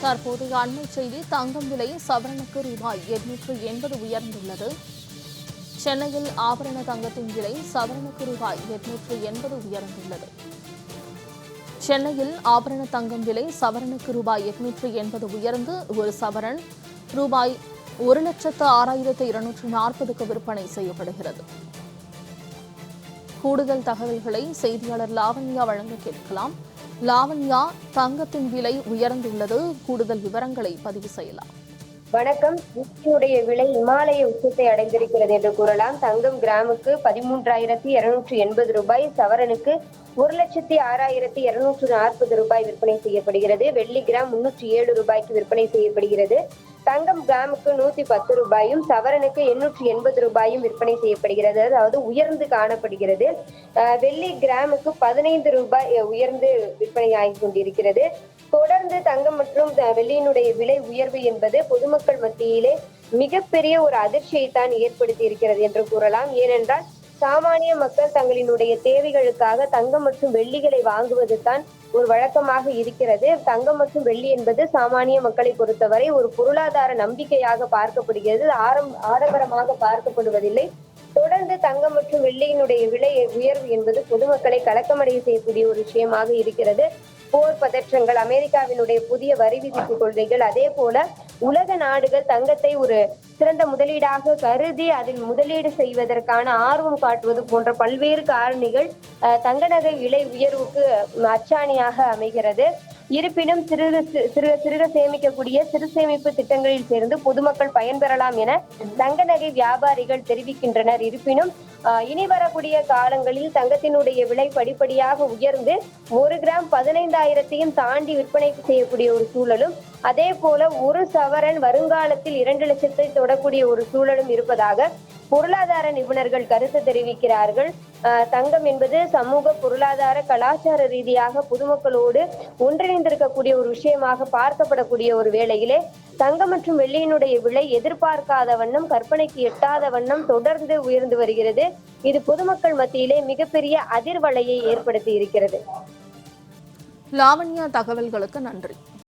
தற்போதைய அண்மை செய்தி. தங்கம் விலை சவரனுக்கு ரூபாய் 880 உயர்ந்துள்ளது. சென்னையில் ஆபரண தங்கத்தின் விலை சவரனுக்கு ரூபாய் 880 உயர்ந்துள்ளது. சென்னையில் ஆபரண தங்கம் விலை சவரனுக்கு ரூபாய் 880 உயர்ந்து ஒரு சவரன் ரூபாய் 1,06,240க்கு விற்பனை செய்யப்படுகிறது. கூடுதல் தகவல்களை செய்தியாளர் லாவண்யா வழங்க கேட்கலாம். லாவண்யா, தங்கத்தின் விலை உயர்ந்துள்ளது, கூடுதல் விவரங்களை பதிவு செய்யலாம். வணக்கம். தங்கத்தினுடைய விலை இமாலய உச்சத்தை அடைந்திருக்கிறது என்று கூறலாம். தங்கம் கிராமுக்கு 13,280 ரூபாய், சவரனுக்கு 1,06,240 ரூபாய் விற்பனை செய்யப்படுகிறது. வெள்ளி கிராம் 307 ரூபாய்க்கு விற்பனை செய்யப்படுகிறது. தங்கம் கிராமுக்கு 110 ரூபாயும், சவரனுக்கு 880 ரூபாயும் விற்பனை செய்யப்படுகிறது. அதாவது உயர்ந்து காணப்படுகிறது. வெள்ளி கிராமுக்கு 15 ரூபாய் உயர்ந்து விற்பனை ஆகி கொண்டிருக்கிறது. தொடர்ந்து தங்கம் மற்றும் வெள்ளியினுடைய விலை உயர்வு என்பது பொதுமக்கள் மத்தியிலே மிகப்பெரிய ஒரு அதிர்ச்சியை தான் ஏற்படுத்தி இருக்கிறது என்று கூறலாம். ஏனென்றால் சாமானிய மக்கள் தங்களினுடைய தேவைகளுக்காக தங்கம் மற்றும் வெள்ளிகளை வாங்குவது தான் ஒரு வழக்கமாக இருக்கிறது. தங்கம் மற்றும் வெள்ளி என்பது சாமானிய மக்களை பொறுத்தவரை ஒரு பொருளாதார நம்பிக்கையாக பார்க்கப்படுகிறது, ஆடம்பரமாக பார்க்கப்படுவதில்லை. தொடர்ந்து தங்கம் மற்றும் வெள்ளியினுடைய விலை உயர்வு என்பது பொதுமக்களை கலக்கமடைய செய்யக்கூடிய ஒரு விஷயமாக இருக்கிறது. போர் பதற்றங்கள், அமெரிக்காவினுடைய புதிய வரி விதிப்பு கொள்கைகள், அதே போல உலக நாடுகள் தங்கத்தை ஒரு சிறந்த முதலீடாக கருதி அதில் முதலீடு செய்வதற்கான ஆர்வம் காட்டுவது போன்ற பல்வேறு காரணிகள் தங்க நகை விலை உயர்வுக்கு அச்சாணியாக அமைகிறது. இருப்பினும் சிறுக சேமிக்கக்கூடிய சிறு சேமிப்பு திட்டங்களில் சேர்ந்து பொதுமக்கள் பயன்பெறலாம் என தங்க நகை வியாபாரிகள் தெரிவிக்கின்றனர். இருப்பினும் இனி வரக்கூடிய காலங்களில் தங்கத்தினுடைய விலை படிப்படியாக உயர்ந்து 1 கிராம் 15,000ஐயும் தாண்டி விற்பனை செய்யக்கூடிய ஒரு சூழலும், அதே போல ஒரு சவரன் வருங்காலத்தில் 2 லட்சத்தை தொடக்கூடிய ஒரு சூழலும் இருப்பதாக பொருளாதார நிபுணர்கள் கருத்து தெரிவிக்கிறார்கள். தங்கம் என்பது சமூக, பொருளாதார, கலாச்சார ரீதியாக பொதுமக்களோடு ஒன்றிணைந்திருக்கக்கூடிய ஒரு விஷயமாக பார்க்கப்படக்கூடிய ஒரு வேளையிலே தங்கம் மற்றும் வெள்ளியினுடைய விலை எதிர்பார்க்காத வண்ணம், கற்பனைக்கு எட்டாத வண்ணம் தொடர்ந்து உயர்ந்து வருகிறது. இது பொதுமக்கள் மத்தியிலே மிகப்பெரிய அதிர்வலையை ஏற்படுத்தி இருக்கிறது. லாவண்யா, தகவல்களுக்கு நன்றி.